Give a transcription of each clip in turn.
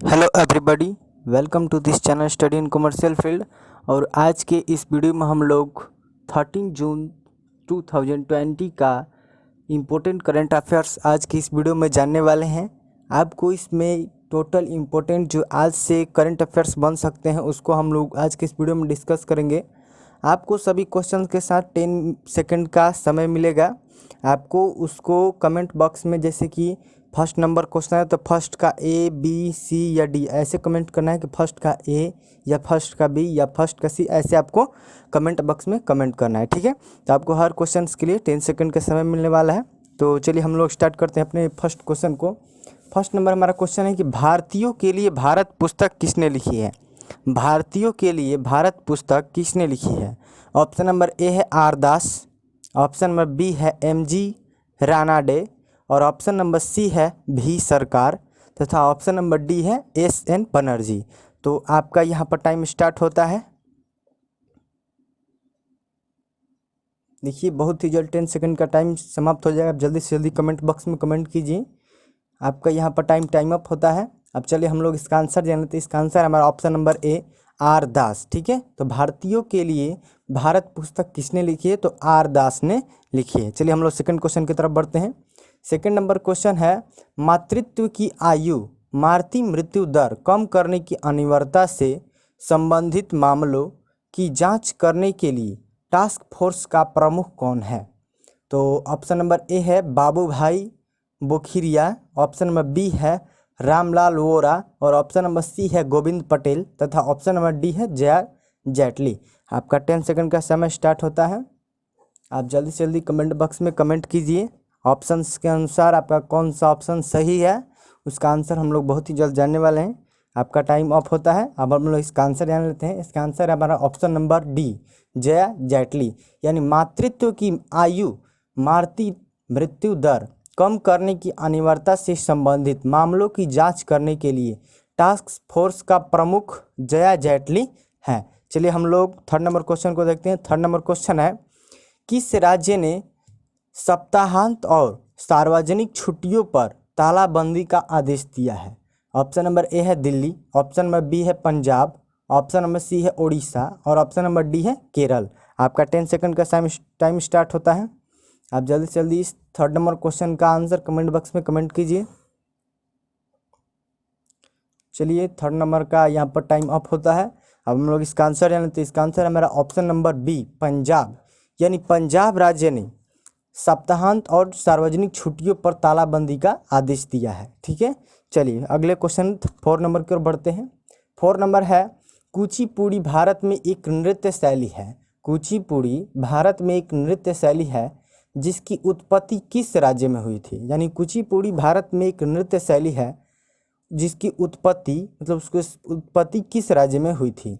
Hello everybody, welcome to this channel study in commercial field. और आज के इस वीडियो में हम लोग 13 जून 2020 का इम्पोर्टेंट करंट अफेयर्स आज की इस वीडियो में जानने वाले हैं। आपको इसमें टोटल इम्पोर्टेंट जो आज से करंट अफेयर्स बन सकते हैं उसको हम लोग आज के इस वीडियो में डिस्कस करेंगे। आपको सभी क्वेश्चन के साथ 10 सेकंड का समय मिलेगा। आपको उसको कमेंट बॉक्स में, जैसे कि फर्स्ट नंबर क्वेश्चन है तो फर्स्ट का ए बी सी या डी ऐसे कमेंट करना है कि फर्स्ट का ए या फर्स्ट का बी या फर्स्ट का सी, ऐसे आपको कमेंट बॉक्स में कमेंट करना है। ठीक है, तो आपको हर क्वेश्चन के लिए 10 सेकंड का समय मिलने वाला है। तो चलिए हम लोग स्टार्ट करते हैं अपने फर्स्ट क्वेश्चन को। फर्स्ट नंबर हमारा क्वेश्चन है कि भारतीयों के लिए भारत पुस्तक किसने लिखी है। भारतीयों के लिए भारत पुस्तक किसने लिखी है। ऑप्शन नंबर ए है R Das, option number B है एम.जी. रानाडे और ऑप्शन नंबर सी है भी सरकार तथा ऑप्शन नंबर डी है एस.एन. बनर्जी। तो आपका यहाँ पर टाइम स्टार्ट होता है। देखिए बहुत ही जल्द 10 सेकंड का टाइम समाप्त हो जाएगा। आप जल्दी से जल्दी कमेंट बॉक्स में कमेंट कीजिए। आपका यहाँ पर टाइम अप होता है। अब चलिए हम लोग इसका आंसर जान लेते हैं। इसका आंसर हमारा ऑप्शन नंबर ए आर दास। ठीक है, तो भारतीयों के लिए भारत पुस्तक किसने लिखी है, तो आर दास ने लिखी है। चलिए हम लोग सेकंड क्वेश्चन की तरफ बढ़ते हैं। सेकंड नंबर क्वेश्चन है, मातृत्व की आयु मातृ मृत्यु दर कम करने की अनिवार्यता से संबंधित मामलों की जांच करने के लिए टास्क फोर्स का प्रमुख कौन है। तो ऑप्शन नंबर ए है बाबू भाई बोखिरिया, ऑप्शन नंबर बी है रामलाल वोरा और ऑप्शन नंबर सी है गोविंद पटेल तथा ऑप्शन नंबर डी है जया जेटली। आपका 10 सेकंड का समय स्टार्ट होता है। आप जल्दी से जल्दी कमेंट बॉक्स में कमेंट कीजिए। ऑप्शंस के अनुसार आपका कौन सा ऑप्शन सही है उसका आंसर हम लोग बहुत ही जल्द जानने वाले हैं। आपका टाइम ऑफ होता है। अब हम लोग इसका आंसर जान लेते हैं। इसका आंसर है हमारा option number D Jaya Jaitley, यानी मातृत्व की आयु मातृ मृत्यु दर कम करने की अनिवार्यता से संबंधित मामलों की जांच करने के लिए टास्क फोर्स का प्रमुख जया जेटली है। चलिए हम लोग थर्ड नंबर क्वेश्चन को देखते हैं। थर्ड नंबर क्वेश्चन है, किस राज्य ने सप्ताहांत और सार्वजनिक छुट्टियों पर तालाबंदी का आदेश दिया है। ऑप्शन नंबर ए है दिल्ली, ऑप्शन नंबर बी है पंजाब, ऑप्शन नंबर सी है उड़ीसा और ऑप्शन नंबर डी है केरल। आपका 10 सेकंड का टाइम स्टार्ट होता है। आप जल्दी से जल्दी इस थर्ड नंबर क्वेश्चन का आंसर कमेंट बॉक्स में कमेंट कीजिए। चलिए थर्ड नंबर का यहाँ पर टाइम अप होता है। अब हम लोग इसका आंसर जानते हैं। इसका आंसर है हमारा ऑप्शन नंबर बी पंजाब, यानी पंजाब राज्य ने सप्ताहांत और सार्वजनिक छुट्टियों पर तालाबंदी का आदेश दिया है। ठीक है, चलिए अगले क्वेश्चन 4 नंबर की ओर बढ़ते हैं। 4 नंबर है, कुचिपुड़ी भारत में एक नृत्य शैली है। कुचिपुड़ी भारत में एक नृत्य शैली है जिसकी उत्पत्ति किस राज्य में हुई थी। यानी कुचिपुड़ी भारत में एक नृत्य शैली है जिसकी उत्पत्ति, मतलब उसकी उत्पत्ति किस राज्य में हुई थी।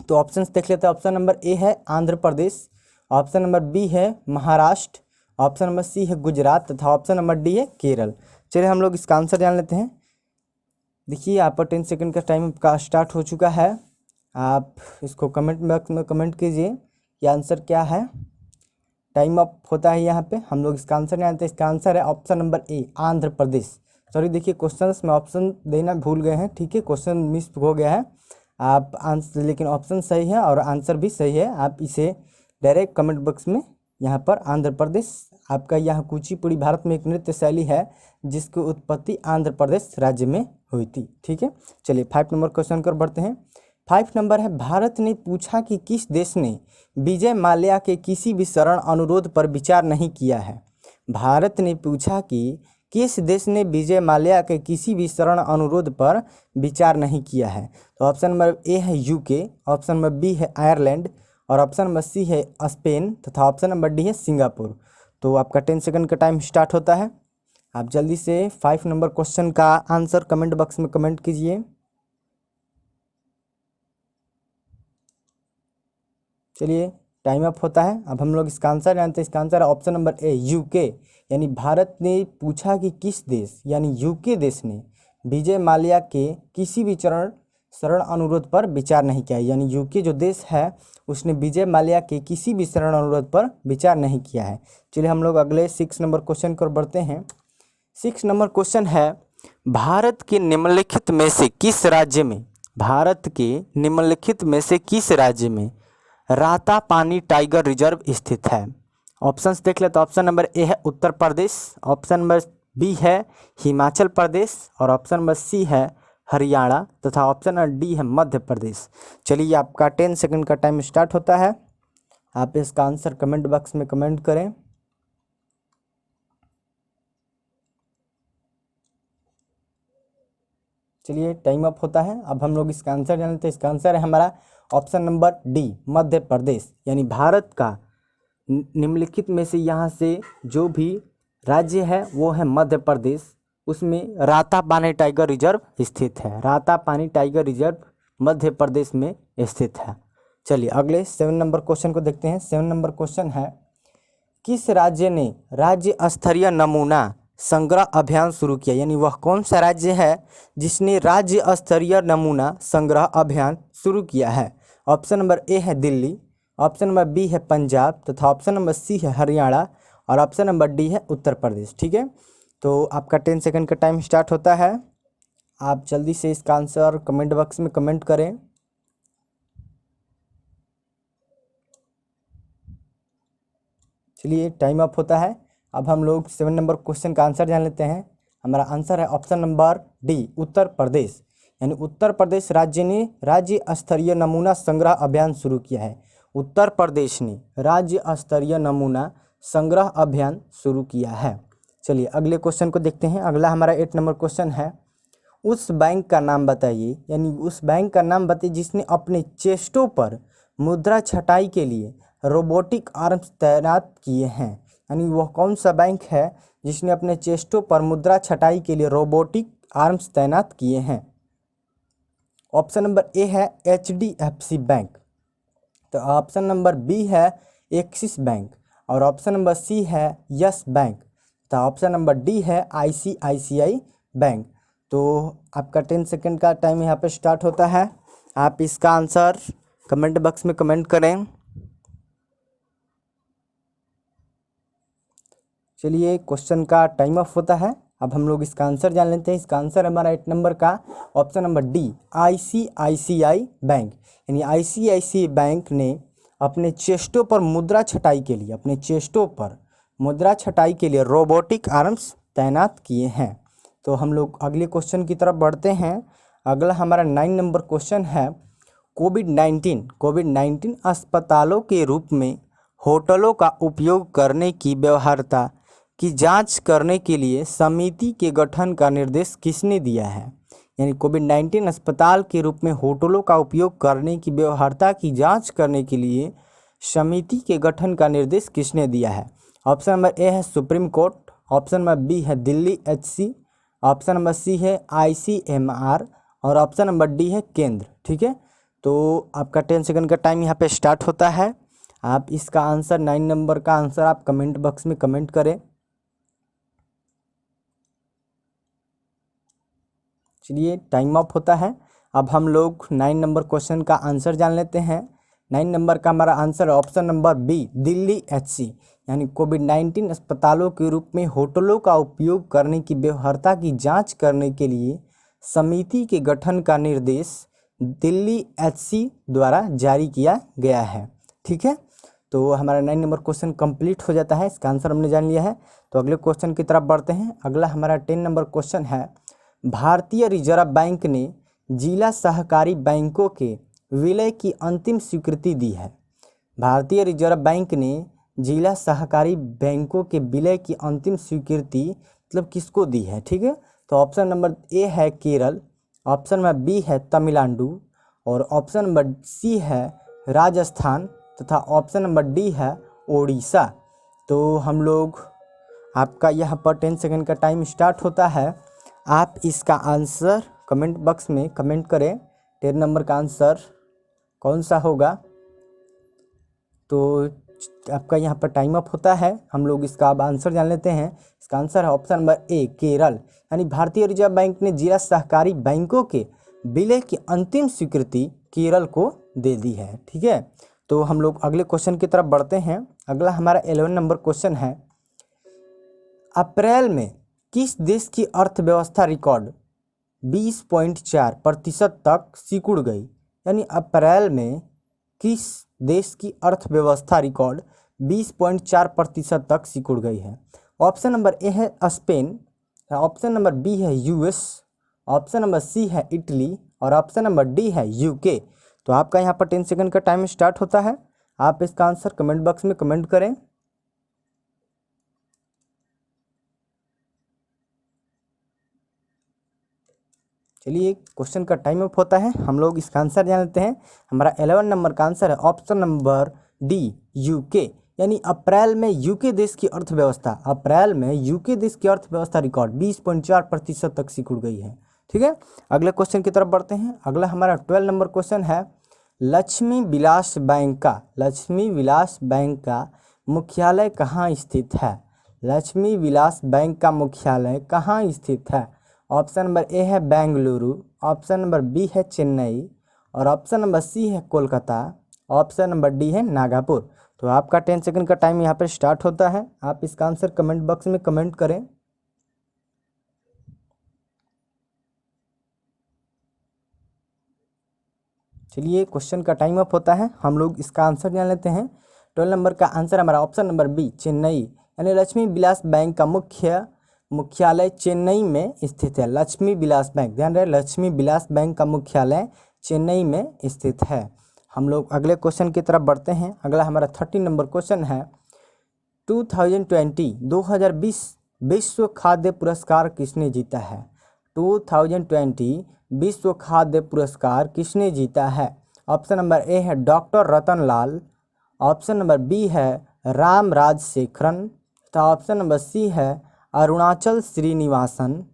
तो ऑप्शंस देख लेते हैं। ऑप्शन नंबर ए है Andhra Pradesh, option number B है महाराष्ट्र, ऑप्शन नंबर सी है गुजरात तथा ऑप्शन नंबर डी है केरल। चलिए हम लोग इसका आंसर जान लेते हैं। देखिए यहाँ पर 10 सेकंड का टाइम का स्टार्ट हो चुका है। आप इसको कमेंट बॉक्स में कमेंट कीजिए कि आंसर क्या है। टाइम अप होता है यहाँ पे। हम लोग इसका आंसर जानते हैं। इसका आंसर है ऑप्शन नंबर ए आंध्र प्रदेश। सॉरी, देखिए क्वेश्चन में ऑप्शन देना भूल गए हैं। ठीक है, क्वेश्चन मिस हो गया है। आप आंसर, लेकिन ऑप्शन सही है और आंसर भी सही है। आप इसे डायरेक्ट कमेंट बॉक्स में यहाँ पर आंध्र प्रदेश, आपका यहाँ कुचिपुड़ी भारत में एक नृत्य शैली है जिसकी उत्पत्ति आंध्र प्रदेश राज्य में हुई थी। ठीक है, चलिए 5 नंबर क्वेश्चन कर बढ़ते हैं। 5 नंबर है, भारत ने पूछा कि किस देश ने विजय माल्या के किसी भी शरण अनुरोध पर विचार नहीं किया है। भारत ने पूछा कि किस देश ने विजय माल्या के किसी भी शरण अनुरोध पर विचार नहीं किया है। तो ऑप्शन नंबर ए है यूके, ऑप्शन नंबर बी है आयरलैंड और ऑप्शन नंबर सी है स्पेन तथा ऑप्शन नंबर डी है सिंगापुर। तो आपका 10 सेकंड का टाइम स्टार्ट होता है। आप जल्दी से 5 नंबर क्वेश्चन का आंसर कमेंट बॉक्स में कमेंट कीजिए। चलिए टाइम अप होता है। अब हम लोग इसका आंसर जानते हैं। इसका आंसर है ऑप्शन नंबर ए यूके, यानी भारत ने पूछा कि किस देश, यानी यूके देश ने विजय माल्या के किसी भी शरण अनुरोध पर विचार नहीं किया। यानी यूके जो देश है उसने विजय माल्या के किसी भी शरण अनुरोध पर विचार नहीं किया है। चलिए हम लोग अगले 6 नंबर क्वेश्चन की ओर बढ़ते हैं। 6 नंबर क्वेश्चन है, भारत के निम्नलिखित में से किस राज्य में, भारत के निम्नलिखित में से किस राज्य में रातापानी टाइगर रिजर्व स्थित है? ऑप्शंस देख ले तो ऑप्शन नंबर ए है Uttar Pradesh, option number B है हिमाचल प्रदेश और ऑप्शन नंबर सी है हरियाणा तथा ऑप्शन नंबर डी है मध्य प्रदेश। चलिए आपका 10 सेकंड का टाइम स्टार्ट होता है। आप इसका आंसर कमेंट बॉक्स में कमेंट करें। चलिए टाइम अप होता है। अब हम लोग इसका आंसर जान लेते हैं। इसका आंसर है हमारा option number D Madhya Pradesh, यानी भारत का निम्नलिखित में से यहाँ से जो भी राज्य है वो है मध्य प्रदेश, उसमें रातापानी टाइगर रिजर्व स्थित है। रातापानी टाइगर रिजर्व मध्य प्रदेश में स्थित है। चलिए अगले 7 नंबर क्वेश्चन को देखते हैं। 7 नंबर क्वेश्चन है, किस राज्य ने राज्य स्तरीय नमूना संग्रह अभियान शुरू किया? यानी वह कौन सा राज्य है जिसने राज्य स्तरीय नमूना संग्रह अभियान शुरू किया है? ऑप्शन नंबर ए है दिल्ली, ऑप्शन नंबर बी है पंजाब तथा ऑप्शन नंबर सी है हरियाणा और ऑप्शन नंबर डी है उत्तर प्रदेश। ठीक है, तो आपका 10 सेकंड का टाइम स्टार्ट होता है। आप जल्दी से इसका आंसर कमेंट बॉक्स में कमेंट करें। चलिए टाइम अप होता है। अब हम लोग 7 नंबर क्वेश्चन का आंसर जान लेते हैं। हमारा आंसर है option number D Uttar Pradesh, यानी उत्तर प्रदेश राज्य ने राज्य स्तरीय नमूना संग्रह अभियान शुरू किया है। उत्तर प्रदेश ने राज्य स्तरीय नमूना संग्रह अभियान शुरू किया है। चलिए अगले क्वेश्चन को देखते हैं। अगला हमारा 8 नंबर क्वेश्चन है, उस बैंक का नाम बताइए, यानी उस बैंक का नाम बताइए जिसने अपने चेस्टों पर मुद्रा छटाई के लिए रोबोटिक आर्म्स तैनात किए हैं। यानी वह कौन सा बैंक है जिसने अपने चेस्टों पर मुद्रा छटाई के लिए रोबोटिक आर्म्स तैनात किए हैं? ऑप्शन नंबर ए है HDFC बैंक, तो ऑप्शन नंबर बी है एक्सिस बैंक और ऑप्शन नंबर सी है यस बैंक, तो ऑप्शन नंबर डी है ICICI बैंक। तो आपका 10 सेकंड का टाइम यहाँ पे स्टार्ट होता है। आप इसका आंसर कमेंट बॉक्स में कमेंट करें। चलिए क्वेश्चन का टाइम ऑफ होता है। अब हम लोग इसका आंसर जान लेते हैं। इसका आंसर हमारा 8 नंबर का option number D ICICI bank, यानी ICICI बैंक ने अपने चेस्टों पर मुद्रा छटाई के लिए रोबोटिक आर्म्स तैनात किए हैं। तो हम लोग अगले क्वेश्चन की तरफ बढ़ते हैं। अगला हमारा 9 नंबर क्वेश्चन है, कोविड-19 अस्पतालों के रूप में होटलों का उपयोग करने की व्यवहार्यता की जांच करने के लिए समिति के गठन का निर्देश किसने दिया है? यानी कोविड-19 अस्पताल के रूप में होटलों का उपयोग करने की व्यवहार्यता की जांच करने के लिए समिति के गठन का निर्देश किसने दिया है? ऑप्शन नंबर ए है Supreme Court, option number B है Delhi HC, option number C है ICMR और ऑप्शन नंबर डी है केंद्र। ठीक है, तो आपका 10 सेकंड का टाइम यहाँ पे स्टार्ट होता है। आप इसका आंसर 9 नंबर का आंसर आप कमेंट बॉक्स में कमेंट करें। चलिए टाइम अप होता है। अब हम लोग 9 नंबर क्वेश्चन का आंसर जान लेते हैं। 9 नंबर का हमारा आंसर है option number B Delhi HC, यानी कोविड-19 अस्पतालों के रूप में होटलों का उपयोग करने की व्यवहार्यता की जांच करने के लिए समिति के गठन का निर्देश दिल्ली HC द्वारा जारी किया गया है। ठीक है, तो हमारा 9 नंबर क्वेश्चन कंप्लीट हो जाता है। इसका आंसर हमने जान लिया है। तो अगले क्वेश्चन की तरफ बढ़ते हैं। अगला हमारा 10 नंबर क्वेश्चन है, भारतीय रिजर्व बैंक ने जिला सहकारी बैंकों के विलय की अंतिम स्वीकृति दी है। भारतीय रिजर्व बैंक ने जिला सहकारी बैंकों के विलय की अंतिम स्वीकृति मतलब किसको दी है? ठीक है, तो ऑप्शन नंबर ए है केरल, ऑप्शन नंबर बी है तमिलनाडु और ऑप्शन नंबर सी है राजस्थान तथा ऑप्शन नंबर डी है ओडिशा। तो हम लोग आपका यहाँ पर 10 सेकंड का टाइम स्टार्ट होता है। आप इसका आंसर कमेंट बॉक्स में कमेंट करें। 10 नंबर का आंसर कौन सा होगा? तो आपका यहाँ पर टाइम अप होता है। हम लोग इसका अब आंसर जान लेते हैं। इसका आंसर है ऑप्शन नंबर ए केरल, यानी भारतीय रिजर्व बैंक ने जिला सहकारी बैंकों के विलय की अंतिम स्वीकृति केरल को दे दी है। ठीक है, तो हम लोग अगले क्वेश्चन की तरफ बढ़ते हैं। अगला हमारा 11 नंबर क्वेश्चन है, अप्रैल में किस देश की अर्थव्यवस्था रिकॉर्ड 20.4% तक सिकुड़ गई? यानी अप्रैल में किस देश की अर्थव्यवस्था रिकॉर्ड 20.4% तक सिकुड़ गई है? ऑप्शन नंबर ए है स्पेन, ऑप्शन नंबर बी है यूएस, ऑप्शन नंबर सी है इटली और ऑप्शन नंबर डी है यूके। तो आपका यहाँ पर 10 सेकंड का टाइम स्टार्ट होता है। आप इसका आंसर कमेंट बॉक्स में कमेंट करें। चलिए क्वेश्चन का टाइम अप होता है, हम लोग इसका आंसर जान लेते हैं। हमारा 11 नंबर का आंसर है ऑप्शन नंबर डी यूके। यानी अप्रैल में यूके देश की अर्थव्यवस्था, अप्रैल में यूके देश की अर्थव्यवस्था रिकॉर्ड 20.4% तक सिकुड़ गई है। ठीक है, अगले क्वेश्चन की तरफ बढ़ते हैं। अगला हमारा 12 नंबर क्वेश्चन है, लक्ष्मी विलास बैंक का, लक्ष्मी विलास बैंक का मुख्यालय कहाँ स्थित है? लक्ष्मी विलास बैंक का मुख्यालय कहाँ स्थित है? ऑप्शन नंबर ए है बेंगलुरु, ऑप्शन नंबर बी है चेन्नई और ऑप्शन नंबर सी है कोलकाता, ऑप्शन नंबर डी है नागपुर। तो आपका 10 सेकंड का टाइम यहाँ पर स्टार्ट होता है। आप इसका आंसर कमेंट बॉक्स में कमेंट करें। चलिए क्वेश्चन का टाइम अप होता है, हम लोग इसका आंसर जान लेते हैं। 12 नंबर का आंसर हमारा ऑप्शन नंबर बी चेन्नई, यानी लक्ष्मी विलास बैंक का मुख्यालय चेन्नई में स्थित है। लक्ष्मी विलास बैंक, ध्यान रहे, लक्ष्मी विलास बैंक का मुख्यालय चेन्नई में स्थित है। हम लोग अगले क्वेश्चन की तरफ बढ़ते हैं। अगला हमारा 13 नंबर क्वेश्चन है, 2020 विश्व खाद्य पुरस्कार किसने जीता है? 2020 विश्व खाद्य पुरस्कार किसने जीता है? ऑप्शन नंबर ए है डॉक्टर रतन लाल, ऑप्शन नंबर बी है राम राजशेखरन तथा ऑप्शन नंबर सी है अरुणाचल श्रीनिवासन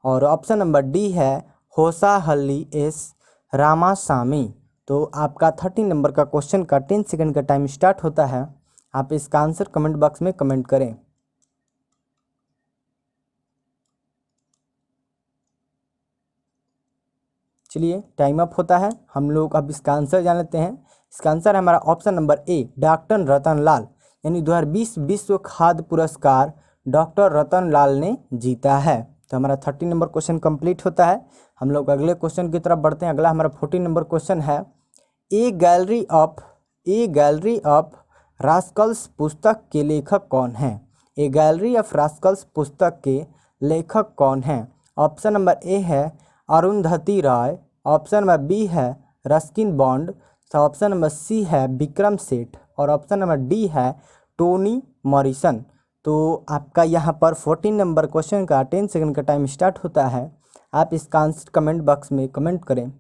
और ऑप्शन नंबर डी है होसाहल्ली एस रामासामी। तो आपका 13 नंबर का क्वेश्चन का 10 सेकंड का टाइम स्टार्ट होता है। आप इसका आंसर कमेंट बॉक्स में कमेंट करें। चलिए टाइम अप होता है, हम लोग अब इसका आंसर जान लेते हैं। इसका आंसर है हमारा ऑप्शन नंबर ए डॉक्टर रतन लाल, यानी 2020 विश्व खाद्य पुरस्कार डॉक्टर रतन लाल ने जीता है। तो हमारा 13 नंबर क्वेश्चन कंप्लीट होता है। हम लोग अगले क्वेश्चन की तरफ बढ़ते हैं। अगला हमारा 14 नंबर क्वेश्चन है, ए गैलरी ऑफ रास्कल्स पुस्तक के लेखक कौन है? ए गैलरी ऑफ रास्कल्स पुस्तक के लेखक कौन है? ऑप्शन नंबर ए है Arundhati Roy, option number B है Ruskin Bond, option number C है विक्रम सेठ और ऑप्शन नंबर डी है टोनी मॉरिसन। तो आपका यहाँ पर 14 नंबर क्वेश्चन का 10 सेकंड का टाइम स्टार्ट होता है। आप इसका आंसर कमेंट बॉक्स में कमेंट करें।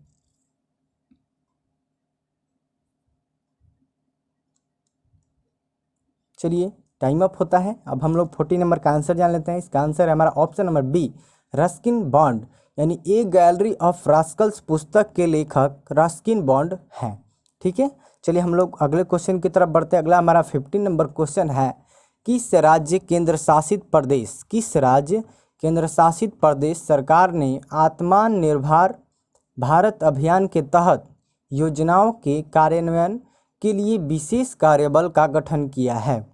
चलिए टाइम अप होता है, अब हम लोग 14 नंबर का आंसर जान लेते हैं। इसका आंसर है हमारा option number B Ruskin Bond, यानी ए गैलरी ऑफ रास्कल्स पुस्तक के लेखक रस्किन बॉन्ड हैं। ठीक है, चलिए हम लोग अगले क्वेश्चन की तरफ बढ़ते हैं। अगला हमारा 15 नंबर क्वेश्चन है, किस राज्य केंद्र शासित प्रदेश सरकार ने आत्मनिर्भर भारत अभियान के तहत योजनाओं के कार्यान्वयन के लिए विशेष कार्यबल का गठन किया है?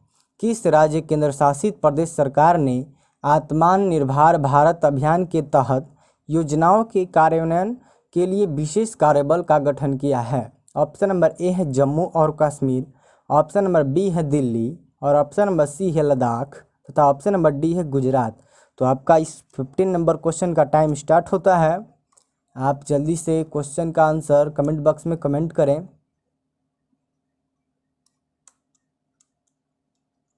किस राज्य केंद्र शासित प्रदेश सरकार ने आत्मनिर्भर भारत अभियान के तहत योजनाओं के कार्यान्वयन के लिए विशेष कार्यबल का गठन किया है? ऑप्शन नंबर ए है जम्मू और कश्मीर, ऑप्शन नंबर बी है दिल्ली और ऑप्शन नंबर सी है लद्दाख तथा ऑप्शन नंबर डी है गुजरात। तो आपका इस 15 नंबर क्वेश्चन का टाइम स्टार्ट होता है। आप जल्दी से क्वेश्चन का आंसर कमेंट बॉक्स में कमेंट करें।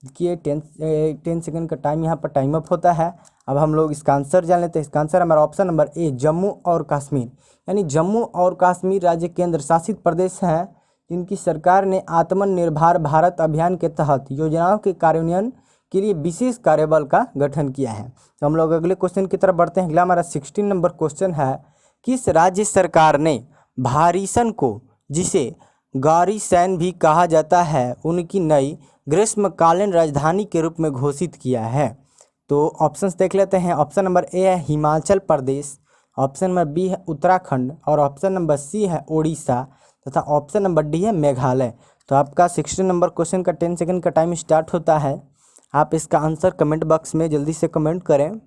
देखिए 10 सेकंड का टाइम यहाँ पर टाइम अप होता है। अब हम लोग इसका आंसर जान लेते हैं। इसका आंसर हमारा ऑप्शन नंबर ए जम्मू और कश्मीर, यानी जम्मू और कश्मीर राज्य केंद्र शासित प्रदेश हैं जिनकी सरकार ने आत्मनिर्भर भारत अभियान के तहत योजनाओं के कार्यान्वयन के लिए विशेष कार्यबल का गठन किया है। तो हम लोग अगले क्वेश्चन की तरफ बढ़ते हैं। अगला हमारा 16 नंबर क्वेश्चन है, किस राज्य सरकार ने भारीसन को, जिसे गारीसैन भी कहा जाता है, उनकी नई ग्रीष्मकालीन राजधानी के रूप में घोषित किया है? तो ऑप्शंस देख लेते हैं। ऑप्शन नंबर ए है Himachal Pradesh, option number B है उत्तराखंड और ऑप्शन नंबर सी है उड़ीसा तथा ऑप्शन नंबर डी है मेघालय। तो आपका 16 नंबर क्वेश्चन का 10 सेकंड का टाइम स्टार्ट होता है। आप इसका आंसर कमेंट बॉक्स में जल्दी से कमेंट करें।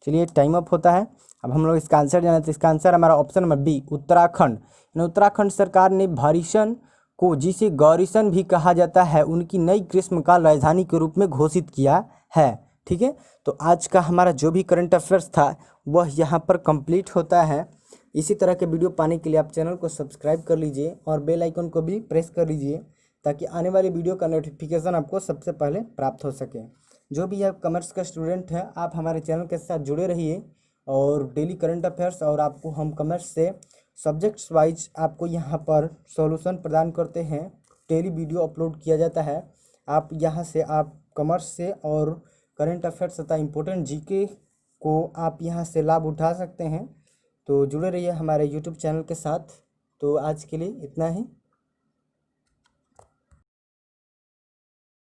चलिए टाइम अप होता है। अब हम लोग इसका आंसर जाना, तो इसका आंसर हमारा option number B Uttarakhand. Uttarakhand सरकार ने भारीसन को, जिसे गौरीसन भी कहा जाता है, उनकी नई ग्रीष्मकाल राजधानी के रूप में घोषित किया है। ठीक है, तो आज का हमारा जो भी करंट अफेयर्स था वह यहाँ पर कंप्लीट होता है। इसी तरह के वीडियो पाने के लिए आप चैनल को सब्सक्राइब कर लीजिए और बेल आइकन को भी प्रेस कर लीजिए, ताकि आने वाली वीडियो का नोटिफिकेशन आपको सबसे पहले प्राप्त हो सके। जो भी आप कॉमर्स का स्टूडेंट है, आप हमारे चैनल के साथ जुड़े रहिए और डेली करंट अफेयर्स, और आपको हम कॉमर्स से सब्जेक्ट्स वाइज आपको यहाँ पर सॉल्यूशन प्रदान करते हैं। डेली वीडियो अपलोड किया जाता है। आप यहाँ से आप कॉमर्स से और करंट अफेयर्स तथा इम्पोर्टेंट जीके को आप यहाँ से लाभ उठा सकते हैं। तो जुड़े रहिए हमारे यूट्यूब चैनल के साथ। तो आज के लिए इतना ही।